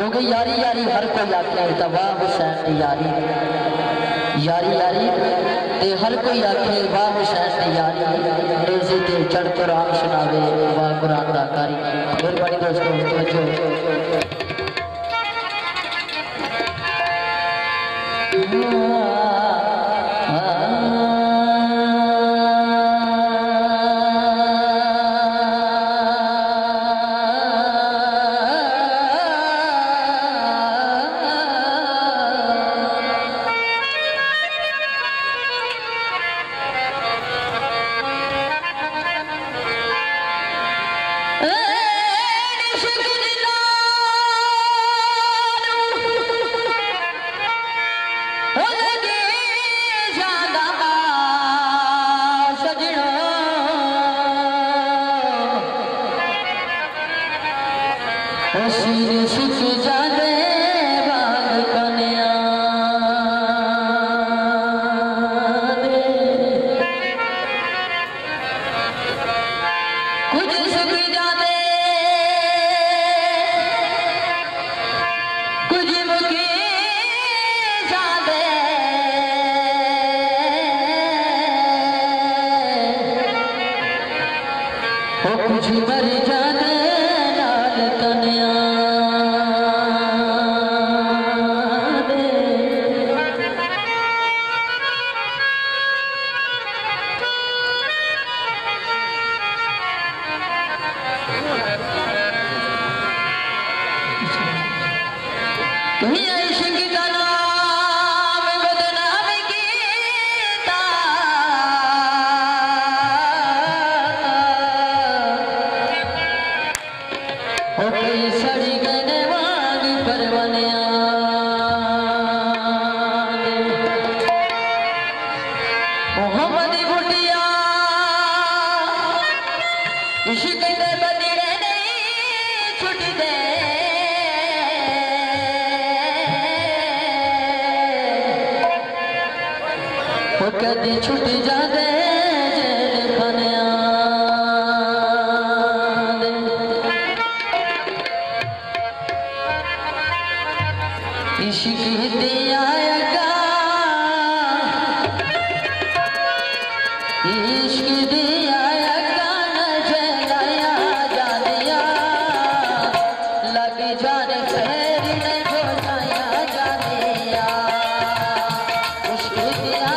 क्योंकि यारी यारी हर कोई आखे तो वाह हुसैन की यारी यारी यारी ते हर कोई आखे वाह हुसैन की यारी नेज़े ते चढ़ कुरान सुनावे वाह कुरान दा कारी। मेहरबानी दोस्तों तवज्जो। कुछ मर जाने लाल कन्या कदी छुट जाते जेल खानिया इश्क दिया इश्क दिया जलाया जा दिया लग जाने फेर ने बुलाया जा दिया इश्क दिया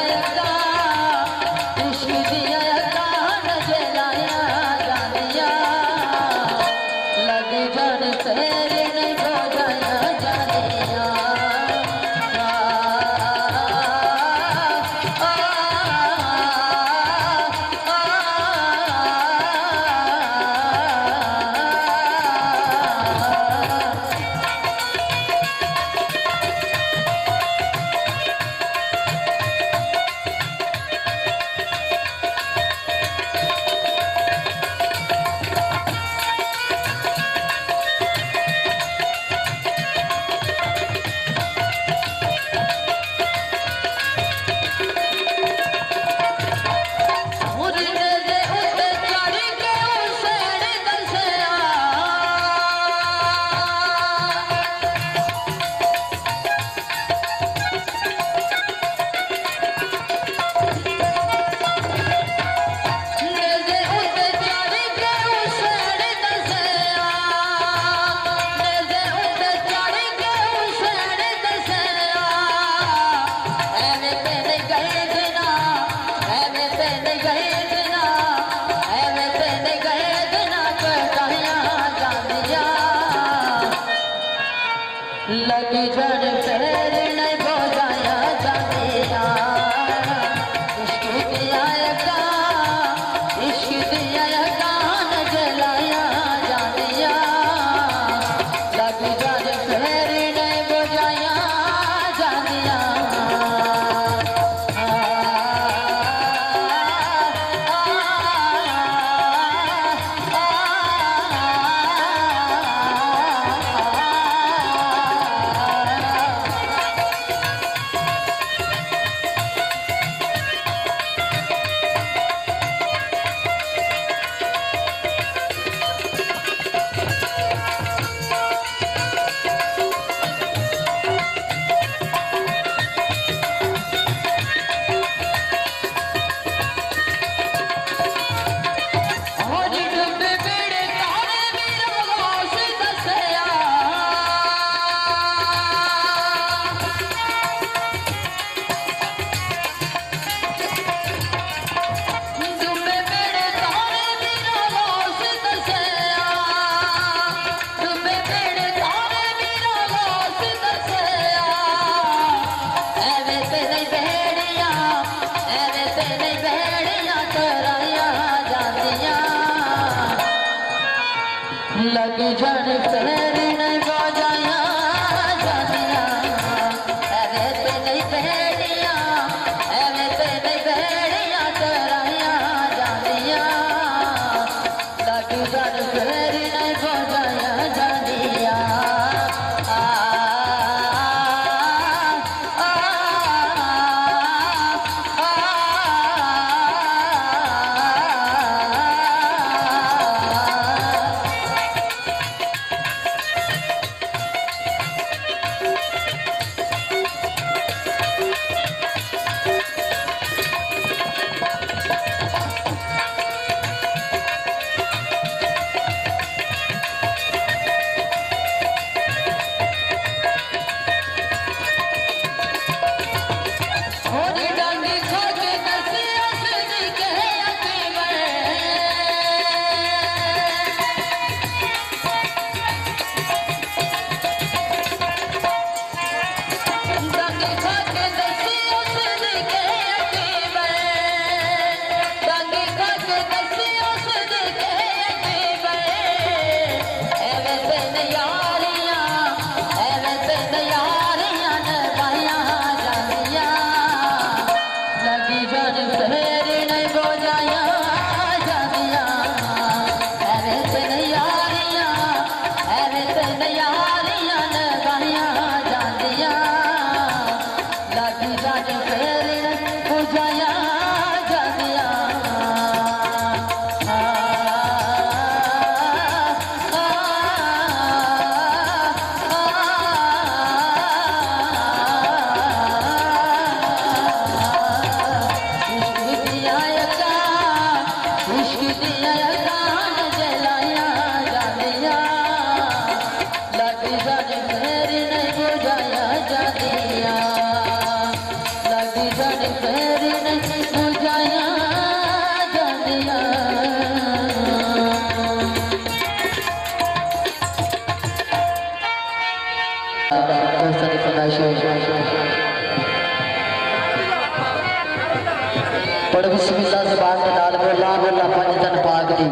पढ़ बिस्मिल्लाह ज़बान दे नाल बोला बोला पंज तन पाक दी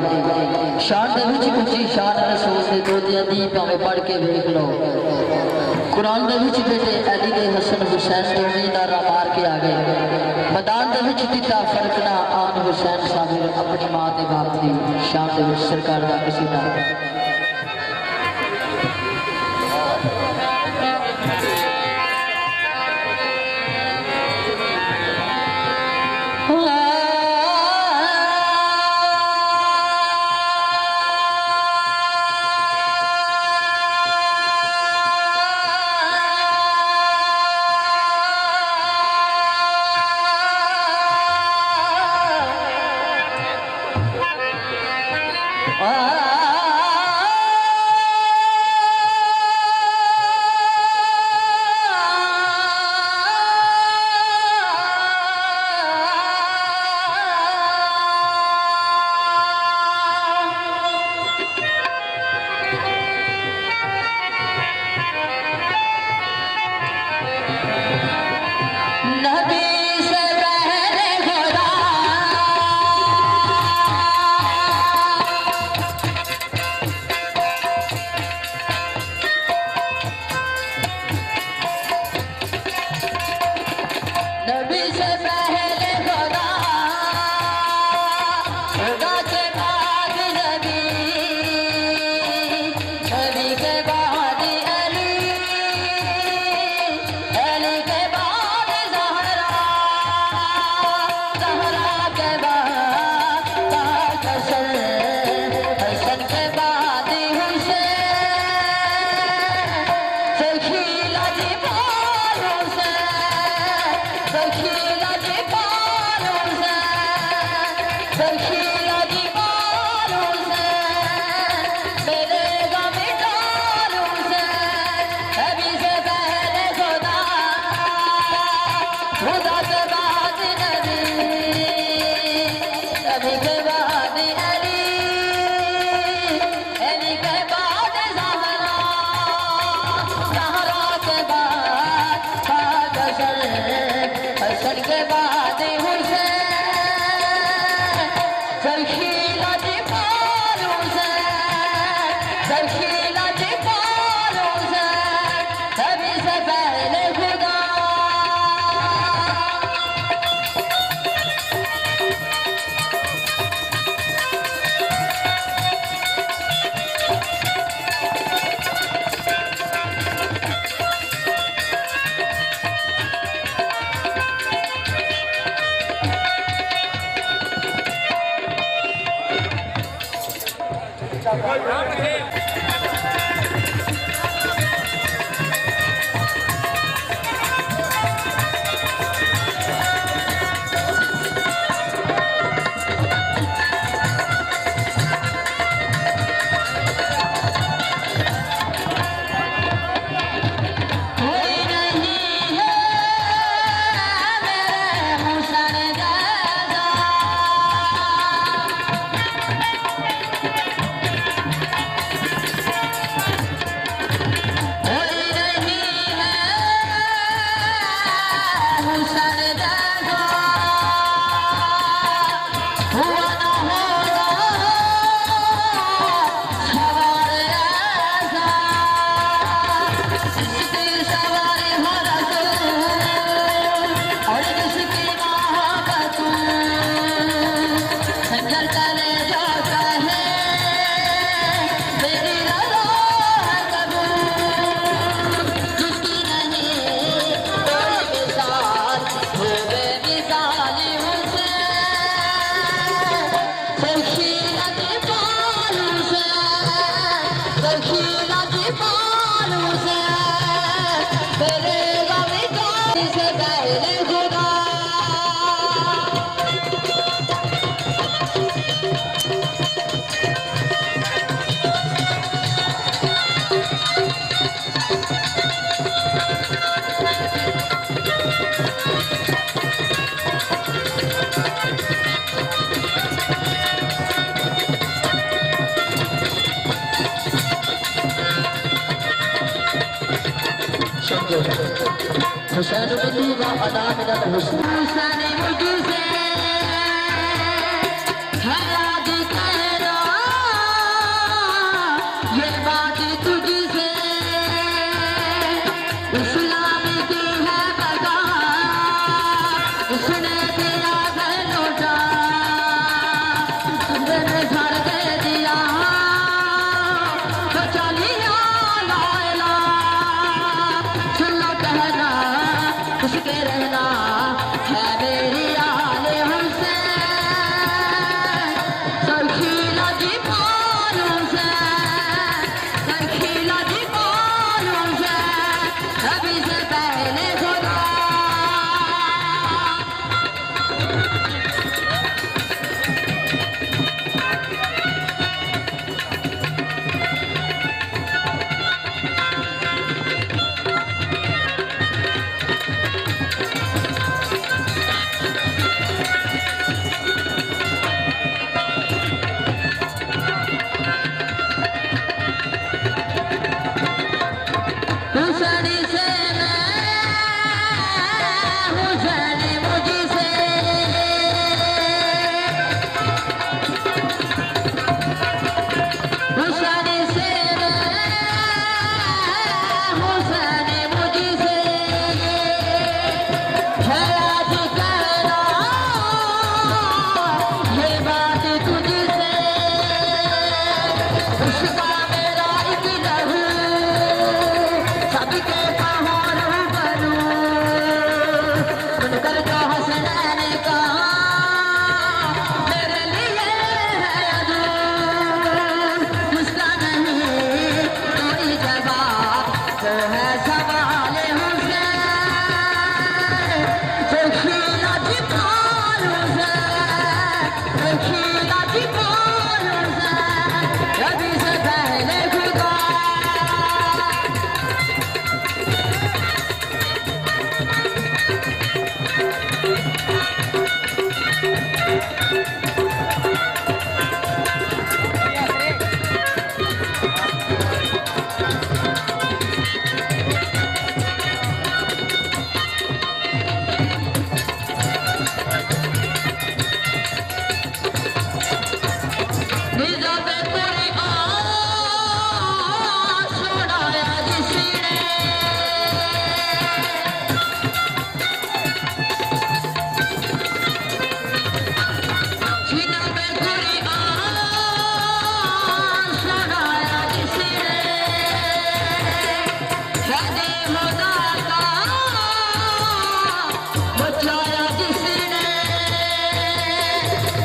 शान दे विच उची शान रसूल दे दो दी भावें पढ़ के वेख लो। कुरान दे विच बेटे अली दे हसन हुसैन दोवें नारा मार के आ गए। मैदान दे विच दिता फर्क ना आन हुसैन साबिर अपनी मां दे बाप दी शान दे विच सरकार दा कसीदा। दखीला के पारों से सभी से पहले खुदा हुसैन बुद्धू का अदा मिलत हुसैन बुद्धू से याद कहना ये बात तुझसे इस्लाम की है बगा उसने तेरा घर लौटा तुमने घर दे दिया तो चलिया लायला सुनो कहना उसके रहना है मेरी आले हुसैन सरखीला जी पालों से सरखीला जी पालों से अभी से पहले खुदा हुसैनी से हुसैनी मुझी से हुसैनी से हुसैनी मुझी से याद कहना ये बात तुझसे उसका मेरा एक लहू सबके पहाड़ बनूं मुनकर का हसनैन का मेरे लिए है अदूर उसका नहीं कोई जवाब वो है सवाल हुसैन सरखीला जी पालों से सरखीला जी पालों से अभी से पहले खुदा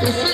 इसी